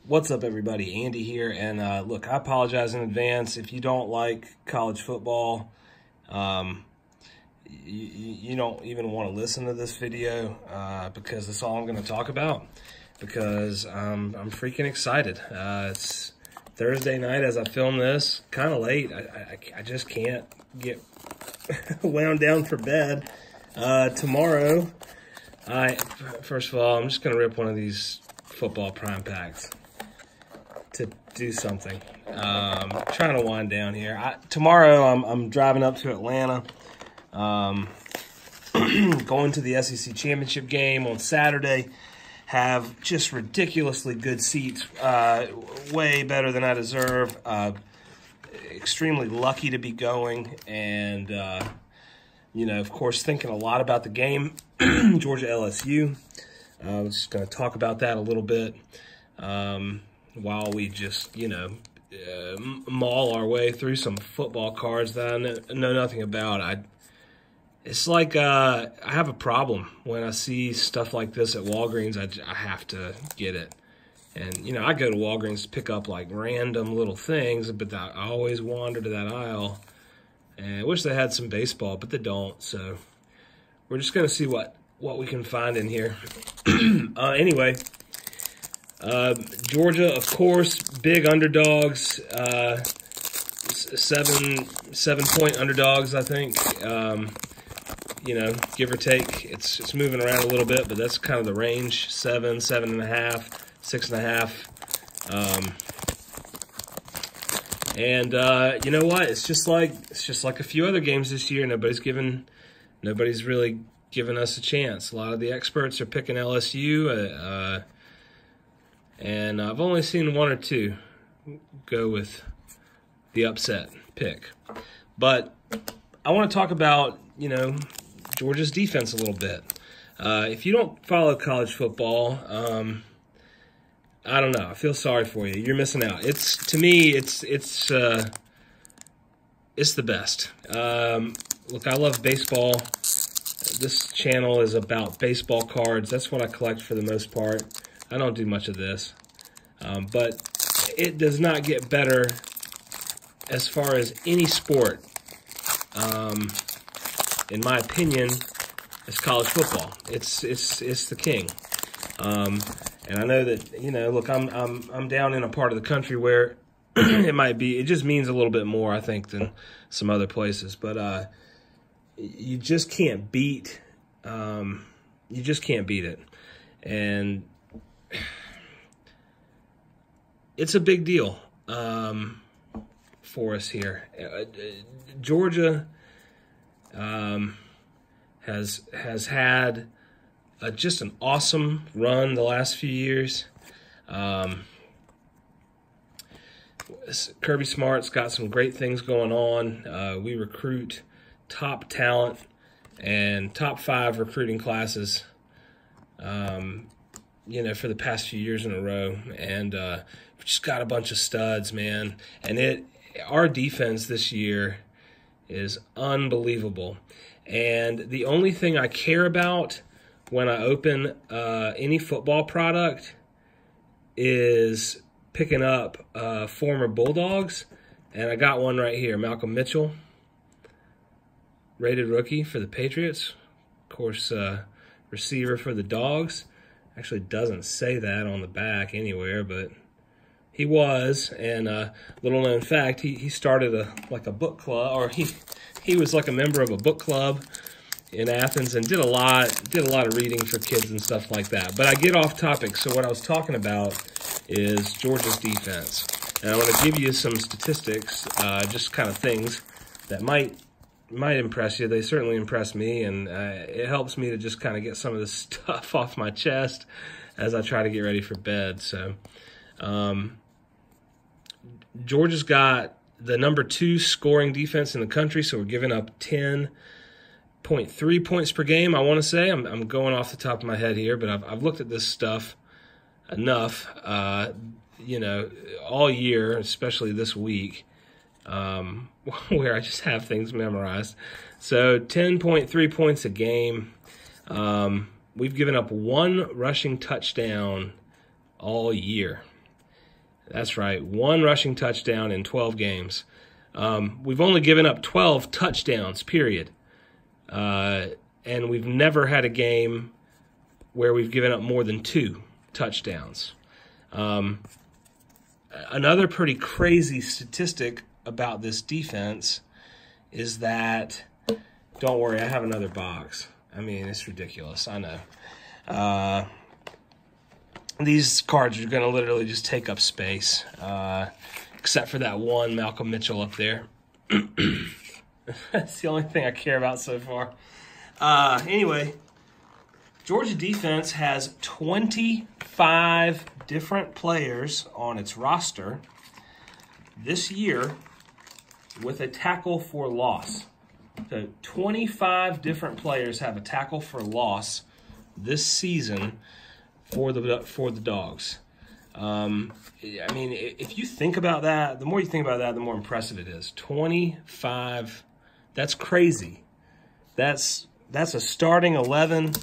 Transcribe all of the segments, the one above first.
What's up, everybody? Andy here, and look, I apologize in advance if you don't like college football. You don't even want to listen to this video because that's all I'm going to talk about. Because I'm freaking excited. It's Thursday night as I film this, kind of late. I just can't get wound down for bed. Tomorrow, first of all, I'm just going to rip one of these football prime packs to do something. Trying to wind down here. Tomorrow I'm driving up to Atlanta, going to the SEC championship game on Saturday. Have just ridiculously good seats, way better than I deserve. Extremely lucky to be going, and you know, of course, thinking a lot about the game, Georgia LSU. I was just going to talk about that a little bit. While we just, you know, maul our way through some football cards that I know nothing about. It's like I have a problem when I see stuff like this at Walgreens. I have to get it. And, you know, I go to Walgreens to pick up, like, random little things, but I always wander to that aisle. And I wish they had some baseball, but they don't. So we're just going to see what we can find in here. Anyway. Georgia, of course, big underdogs, 7-point underdogs, I think. You know, give or take, it's moving around a little bit, but that's kind of the range: 7, 7.5, 6.5. And you know what? It's just like a few other games this year. Nobody's really given us a chance. A lot of the experts are picking LSU. And I've only seen one or two go with the upset pick. But I want to talk about, you know, Georgia's defense a little bit. If you don't follow college football, I don't know. I feel sorry for you. You're missing out. To me, it's the best. Look, I love baseball. This channel is about baseball cards. That's what I collect for the most part. I don't do much of this, but it does not get better as far as any sport, in my opinion, as college football. It's the king, and I know that, you know. Look, I'm down in a part of the country where it just means a little bit more, I think, than some other places. But you just can't beat it, and it's a big deal for us here. Georgia has had just an awesome run the last few years. Kirby Smart's got some great things going on. We recruit top talent and top 5 recruiting classes, you know, for the past few years in a row. And we've just got a bunch of studs, man. And our defense this year is unbelievable. And the only thing I care about when I open any football product is picking up former Bulldogs. And I got one right here, Malcolm Mitchell, rated rookie for the Patriots. Of course, receiver for the Dogs. Actually doesn't say that on the back anywhere, but he was. And little known fact, he started a book club, or he was like a member of a book club in Athens, and did a lot of reading for kids and stuff like that. But I get off topic. So what I was talking about is Georgia's defense, and I want to give you some statistics, just kind of things that might impress you. They certainly impress me, and it helps me to just kind of get some of this stuff off my chest as I try to get ready for bed. So Georgia's got the number 2 scoring defense in the country, so we're giving up 10.3 points per game, I want to say. I'm going off the top of my head here, but I've looked at this stuff enough, you know, all year, especially this week. Where I just have things memorized. So 10.3 points a game. We've given up 1 rushing touchdown all year. That's right, 1 rushing touchdown in 12 games. We've only given up 12 touchdowns, period. And we've never had a game where we've given up more than 2 touchdowns. Another pretty crazy statistic about this defense is that, don't worry, I have another box. I mean, it's ridiculous, I know. These cards are going to literally just take up space, except for that one Malcolm Mitchell up there. That's the only thing I care about so far. Anyway, Georgia defense has 25 different players on its roster this year with a tackle for loss. So 25 different players have a tackle for loss this season for the Dogs. I mean, if you think about that, the more you think about that, the more impressive it is. 25, that's crazy. That's a starting 11.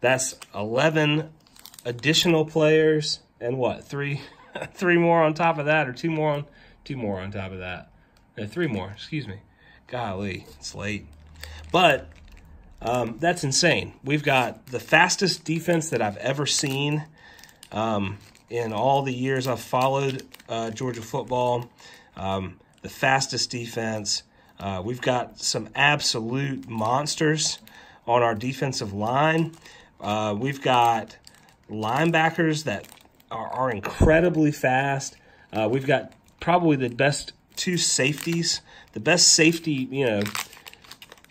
That's 11 additional players, and what, three more on top of that, or two more on top of that. No, 3 more, excuse me. Golly, it's late. But that's insane. We've got the fastest defense that I've ever seen in all the years I've followed Georgia football. The fastest defense. We've got some absolute monsters on our defensive line. We've got linebackers that are incredibly fast. We've got probably the best 2 safeties, the best safety,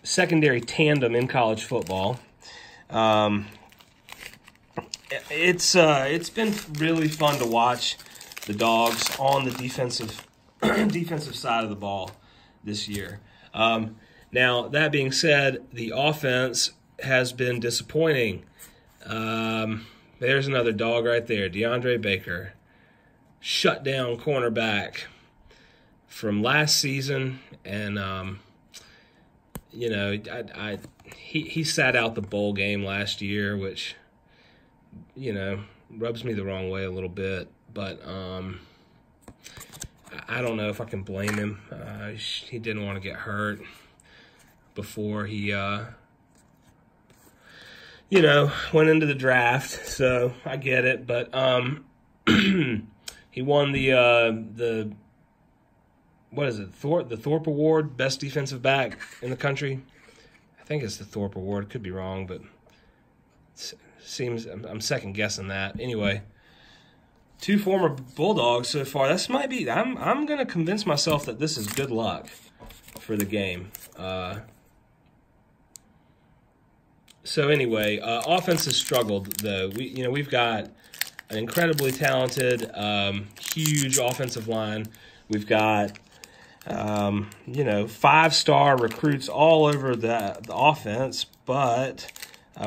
secondary tandem in college football. It's been really fun to watch the Dogs on the defensive side of the ball this year. Now, that being said, the offense has been disappointing. There's another dog right there, DeAndre Baker. Shut down cornerback from last season, and he sat out the bowl game last year, which rubs me the wrong way a little bit. But I don't know if I can blame him. He didn't want to get hurt before he went into the draft, so I get it. But he won the what is it? The Thorpe Award, best defensive back in the country. I think it's the Thorpe Award. Could be wrong, but it seems I'm second guessing that. Anyway, 2 former Bulldogs so far. This might be. I'm gonna convince myself that this is good luck for the game. So anyway, offense has struggled though. We've got an incredibly talented, huge offensive line. We've got 5-star recruits all over the offense, but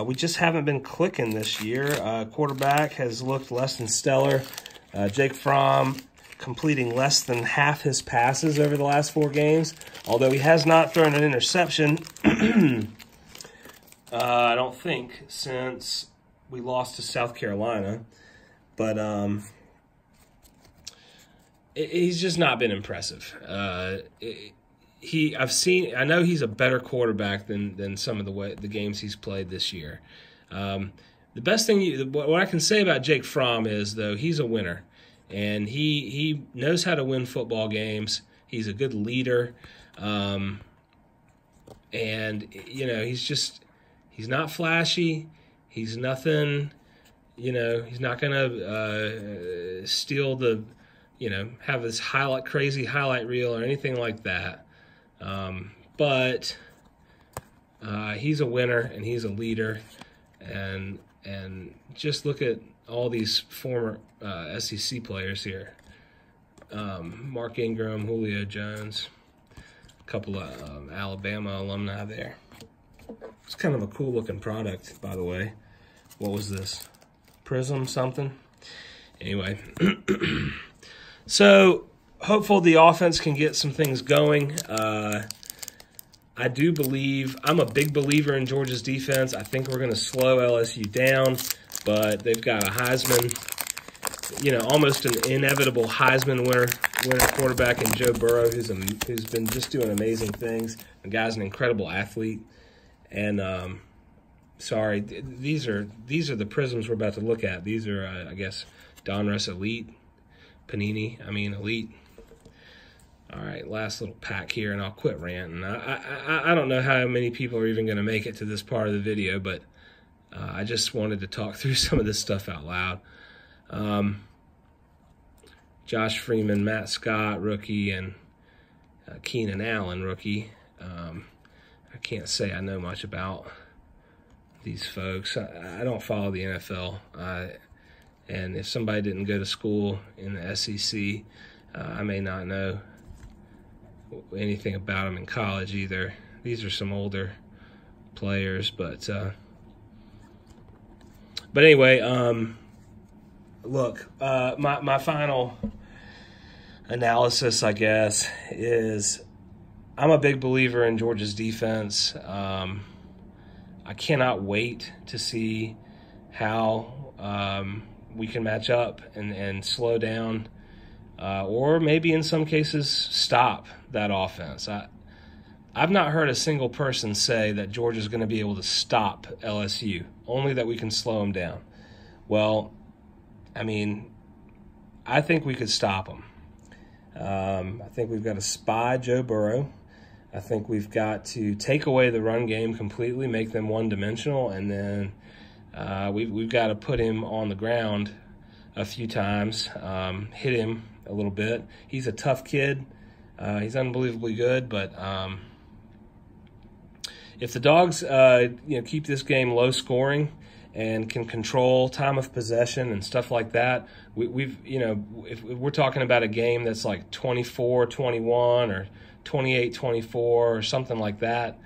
we just haven't been clicking this year. Quarterback has looked less than stellar. Jake Fromm completing less than half his passes over the last 4 games, although he has not thrown an interception. I don't think, since we lost to South Carolina. But he's just not been impressive. I know he's a better quarterback than some of the games he's played this year. The best thing, what I can say about Jake Fromm is, though, he's a winner. And he knows how to win football games. He's a good leader. And, he's not flashy. He's nothing, he's not going to steal the, have this crazy highlight reel or anything like that. But he's a winner and he's a leader. And just look at all these former SEC players here. Mark Ingram, Julio Jones, a couple of Alabama alumni there. It's kind of a cool-looking product, by the way. What was this? Prism something? Anyway. So, hopeful the offense can get some things going. I do believe, I'm a big believer in Georgia's defense. I think we're going to slow LSU down, but they've got a Heisman you know, almost an inevitable Heisman winner quarterback in Joe Burrow, who's been just doing amazing things. The guy's an incredible athlete. And sorry, these are the prisms we're about to look at. These are, I guess, Donruss Elite, Panini. I mean, Elite. All right, last little pack here, and I'll quit ranting. I don't know how many people are even going to make it to this part of the video, but I just wanted to talk through some of this stuff out loud. Josh Freeman, Matt Scott, rookie, and Keenan Allen, rookie. I can't say I know much about these folks. I don't follow the NFL, and if somebody didn't go to school in the SEC, I may not know anything about them in college either. These are some older players, but anyway, look, my final analysis, I guess, is I'm a big believer in Georgia's defense. I cannot wait to see how we can match up and slow down, or maybe in some cases stop that offense. I've not heard a single person say that Georgia's going to be able to stop LSU, only that we can slow them down. Well, I mean, I think we could stop them. I think we've got to spy Joe Burrow. I think we've got to take away the run game completely, make them one-dimensional, and then we've got to put him on the ground a few times, hit him a little bit. He's a tough kid. He's unbelievably good, but if the Dogs keep this game low scoring and can control time of possession and stuff like that, if we're talking about a game that's like 24-21 or 28-24 or something like that,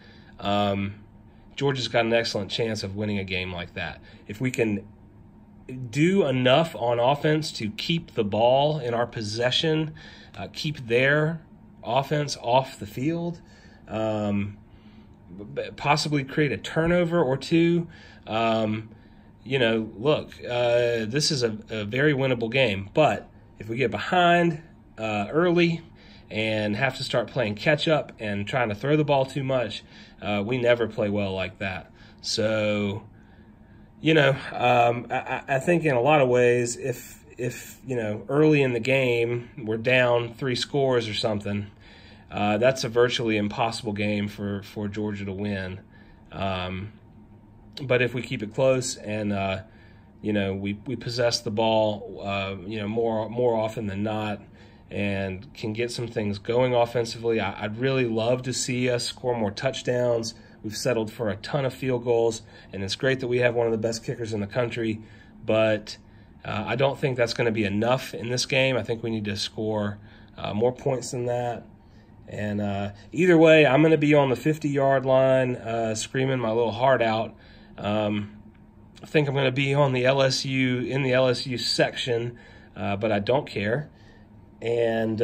Georgia's got an excellent chance of winning a game like that. If we can do enough on offense to keep the ball in our possession, keep their offense off the field, possibly create a turnover or two, look, this is a very winnable game. But if we get behind early and have to start playing catch-up and trying to throw the ball too much, we never play well like that. So, I think in a lot of ways, if early in the game we're down 3 scores or something, that's a virtually impossible game for Georgia to win. But if we keep it close and we possess the ball more often than not, and can get some things going offensively, I'd really love to see us score more touchdowns. We've settled for a ton of field goals, and it's great that we have one of the best kickers in the country, but I don't think that's going to be enough in this game. I think we need to score more points than that. And either way, I'm going to be on the 50-yard line screaming my little heart out. I think I'm going to be on the LSU section, but I don't care. And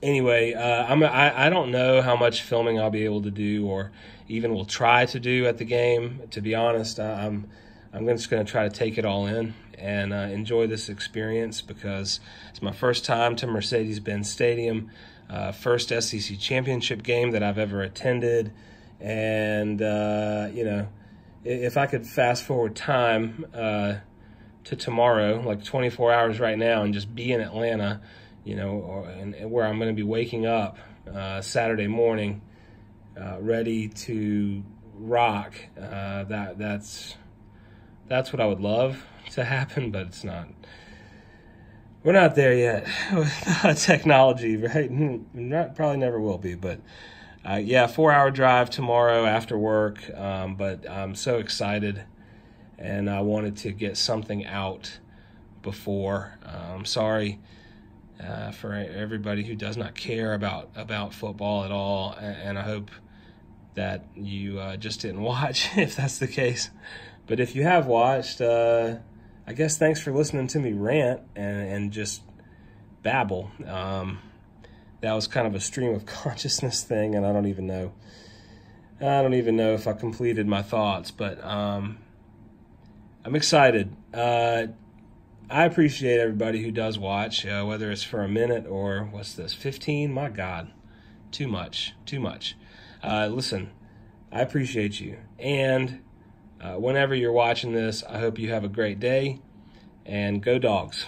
anyway, I don't know how much filming I'll be able to do, or even will try to do at the game. To be honest, I'm just going to try to take it all in and enjoy this experience, because it's my first time to Mercedes-Benz Stadium, first SEC championship game that I've ever attended. And if I could fast forward time to tomorrow, like 24 hours right now, and just be in Atlanta, where I'm going to be waking up Saturday morning, ready to rock. That's what I would love to happen, but it's not. We're not there yet with technology, right? Probably never will be, but yeah, 4-hour drive tomorrow after work, but I'm so excited, and I wanted to get something out before. I'm sorry for everybody who does not care about football at all, and I hope that you just didn't watch, if that's the case. But if you have watched, I guess thanks for listening to me rant and just babble. That was kind of a stream of consciousness thing, and I don't even know if I completed my thoughts. But I I'm excited. I appreciate everybody who does watch, whether it's for a minute or, what's this, 15? My God, too much. Listen, I appreciate you. And whenever you're watching this, I hope you have a great day, and go dogs.